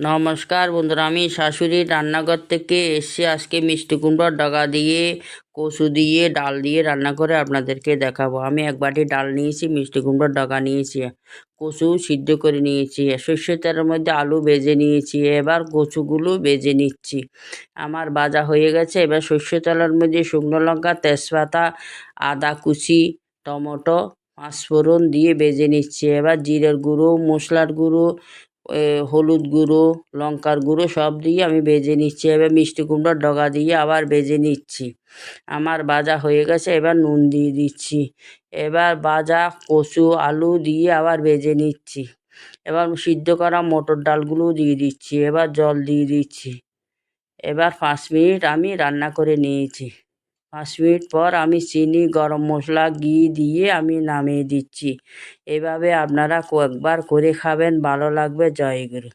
নমস্কার বন্ধুরা, আমি শাশুড়ির রান্নাঘর থেকে এসে আজকে মিষ্টি কুমড়োর ডগা দিয়ে কচু দিয়ে ডাল দিয়ে রান্না করে আপনাদেরকে দেখাবো। আমি এক বাটি ডাল নিয়েছি, মিষ্টি কুমড়োর ডগা নিয়েছি, কচু সিদ্ধ করে নিয়েছি, সর্ষের তেলের মধ্যে আলু ভেজে নিয়েছি। এবার কচুগুলো ভেজে নিচ্ছি। আমার ভাজা হয়ে গেছে। এবার সর্ষের তেলের মধ্যে শুকনো লঙ্কা, তেজপাতা, আদা কুচি, টমেটো, পাঁচফোড়ন দিয়ে ভেজে নিচ্ছি। এবার জিরের গুঁড়ো, মশলার গুঁড়ো, হলুদ গুঁড়ো, লঙ্কার গুঁড়ো সব দিয়ে আমি ভেজে নিচ্ছি। এবার মিষ্টি কুমড়োর ডগা দিয়ে আবার ভেজে নিচ্ছি। আমার ভাজা হয়ে গেছে। এবার নুন দিয়ে দিচ্ছি। এবার ভাজা কচু আলু দিয়ে আবার ভেজে নিচ্ছি। এবার সিদ্ধ করা মটর ডালগুলো দিয়ে দিচ্ছি। এবার জল দিয়ে দিচ্ছি। এবার 5 মিনিট আমি রান্না করে নিয়েছি। 5 মিনিট পর আমি চিনি, গরম মশলা, ঘি দিয়ে আমি নামিয়ে দিচ্ছি। এভাবে আপনারা কয়েকবার করে খাবেন, ভালো লাগবে। জয় গুরু।